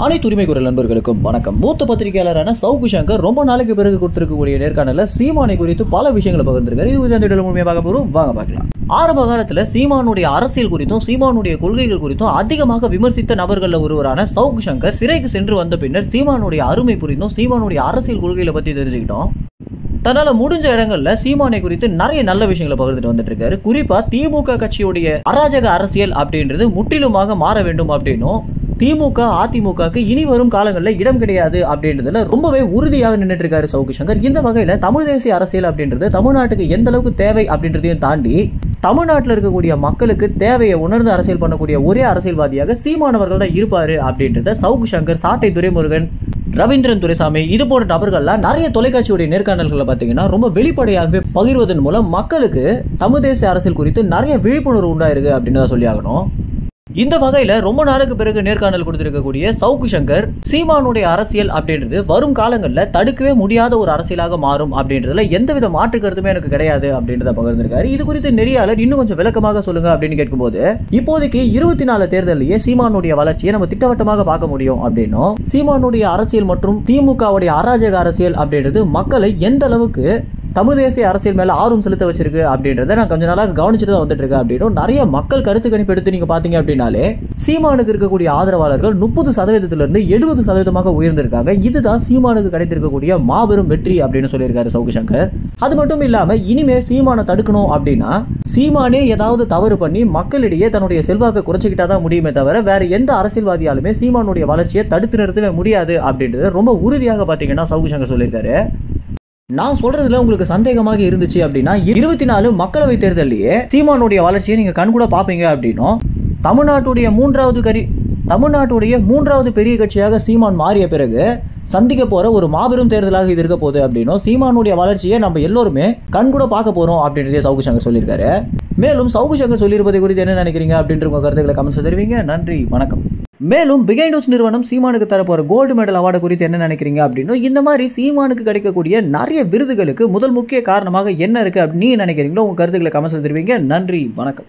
அனைத்து உரிமை குரல் நண்பர்களுக்கும் வணக்கம். மூத்த பத்திரிகையாளரான சவுக்கு சங்கர் ரொம்ப நாளைக்கு பிறகு கொடுத்திருக்கக்கூடிய நேர்காணல சீமானை குறித்து பல விஷயங்களை பகிர்ந்திருக்காரு. இது குறித்து முழுமையாக பார்க்க போறோம், வாங்க பார்க்கலாம். ஆரம்ப காலத்துல சீமானுடைய அரசியல் குறித்தும் சீமானுடைய கொள்கைகள் குறித்தும் அதிகமாக விமர்சித்த நபர்கள்ல ஒருவரான சவுக்கு சங்கர் சிறைக்கு சென்று வந்த பின்னர் சீமானுடைய அருமை புரிந்தும் சீமானுடைய அரசியல் கொள்கைகளை பத்தி தெரிஞ்சுக்கிட்டோம். தன்னால முடிஞ்ச இடங்கள்ல சீமானை குறித்து நிறைய நல்ல விஷயங்களை பகிர்ந்துட்டு வந்துட்டு இருக்காரு. குறிப்பா திமுக கட்சியுடைய அராஜக அரசியல் அப்படின்றது முற்றிலுமாக மாற வேண்டும் அப்படின்னும் திமுக அதிமுகக்கு இனி வரும் காலங்களில் இடம் கிடையாது அப்படின்றதுல ரொம்பவே உறுதியாக நின்றுட்டு இருக்காரு சவுக்கு சங்கர். இந்த வகையில தமிழ் தேசிய அரசியல் அப்படின்றது தமிழ்நாட்டுக்கு எந்த அளவுக்கு தேவை அப்படின்றதையும் தாண்டி தமிழ்நாட்டில் இருக்கக்கூடிய மக்களுக்கு தேவையை உணர்ந்து அரசியல் பண்ணக்கூடிய ஒரே அரசியல்வாதியாக சீமானவர்கள் தான் இருப்பாரு அப்படின்றத சவுக்கு சங்கர், சாட்டை துரைமுருகன், ரவீந்திரன் துரைசாமி இது போன்ற நபர்கள்லாம் நிறைய தொலைக்காட்சியுடைய நேர்காணல்களை பார்த்தீங்கன்னா ரொம்ப வெளிப்படையாகவே பகிர்வதன் மூலம் மக்களுக்கு தமிழ் தேசிய அரசியல் குறித்து நிறைய விழிப்புணர்வு உண்டாயிருக்கு அப்படின்னு தான் சொல்லி ஆகணும். இந்த வகையில ரொம்ப நாளுக்கு பிறகு நேர்காணல் கொடுத்திருக்கக்கூடிய சவுக்கு சங்கர் சீமானுடைய அரசியல் அப்படின்றது வரும் காலங்களில் தடுக்கவே முடியாத ஒரு அரசியலாக மாறும் அப்படின்றதுல எந்தவித மாற்று கருத்துமே எனக்கு கிடையாது அப்படின்றத பகிர்ந்திருக்காரு. இது குறித்து நெறியாளர் இன்னும் கொஞ்சம் விளக்கமாக சொல்லுங்க அப்படின்னு கேட்கும்போது, இப்போதைக்கு 24 தேர்தலிலேயே சீமானுடைய வளர்ச்சியை நம்ம திட்டவட்டமாக பார்க்க முடியும் அப்படின்னும், சீமானுடைய அரசியல் மற்றும் திமுகவுடைய அராஜக அரசியல் அப்படின்றது மக்களை எந்த அளவுக்கு தமிழ் தேசிய அரசியல் மேல ஆர்வம் செலுத்த வச்சிருக்கு அப்படின்றத நான் கொஞ்ச நாளாக கவனிச்சுட்டு தான் வந்துட்டு இருக்கேன் அப்படின்னு நிறைய மக்கள் கருத்து கணிப்பு எடுத்து நீங்க பாத்தீங்க அப்படின்னாலே சீமானுக்கு இருக்கக்கூடிய ஆதரவாளர்கள் 30% 70% உயர்ந்திருக்காங்க. இதுதான் சீமானுக்கு கிடைத்திருக்கக்கூடிய மாபெரும் வெற்றி அப்படின்னு சொல்லியிருக்காரு சவுக்கு சங்கர். அது மட்டும் இல்லாம இனிமே சீமானை தடுக்கணும் அப்படின்னா சீமானே ஏதாவது தவறு பண்ணி மக்களிடையே தன்னுடைய செல்வாக்கை குறைச்சிக்கிட்டாதான் முடியுமே தவிர வேற எந்த அரசியல்வாதியாலுமே சீமானுடைய வளர்ச்சியை தடுத்து நிறுத்தவே முடியாது அப்படின்றது ரொம்ப உறுதியாக பாத்தீங்கன்னா சவுக்கு சங்கர் சொல்லியிருக்காரு. நான் சொல்றதுல உங்களுக்கு சந்தேகமாக இருந்துச்சு அப்படின்னா 24 மக்களவை தேர்தலையே சீமானுடைய வளர்ச்சியை நீங்க கண்கூட பாப்பீங்க அப்படின்னும், தமிழ்நாட்டுடைய மூன்றாவது பெரிய கட்சியாக சீமான் மாறிய பிறகு சந்திக்க போற ஒரு மாபெரும் தேர்தலாக இது இருக்க போகுது அப்படின்னும், சீமானுடைய வளர்ச்சியை நம்ம எல்லோருமே கண்கூட பார்க்க போறோம் அப்படின்றதே சவுக்கு சங்கர் சொல்லியிருக்காரு. மேலும் சவுக்கு சங்கர் சொல்லியிருப்பதை குறித்து என்ன நினைக்கிறீங்க அப்படின்ற உங்க கருத்துக்களை கமெண்ட்ஸ் தெரிவிங்க. நன்றி, வணக்கம். மேலும் பிகைண்ட் நோட்ஸ் நிறுவனம் சீமானுக்கு தரப்போற கோல்டு மெடல் அவார்டு குறித்து என்ன நினைக்கிறீங்க அப்படின்னு, இந்த மாதிரி சீமானுக்கு கிடைக்கக்கூடிய நிறைய விருதுகளுக்கு முதல் முக்கிய காரணமாக என்ன இருக்கு அப்படின்னு நீங்க நினைக்கிறீங்களோ உங்க கருத்துக்களை கமெண்ட்ஸ் தெரிவிங்க. நன்றி, வணக்கம்.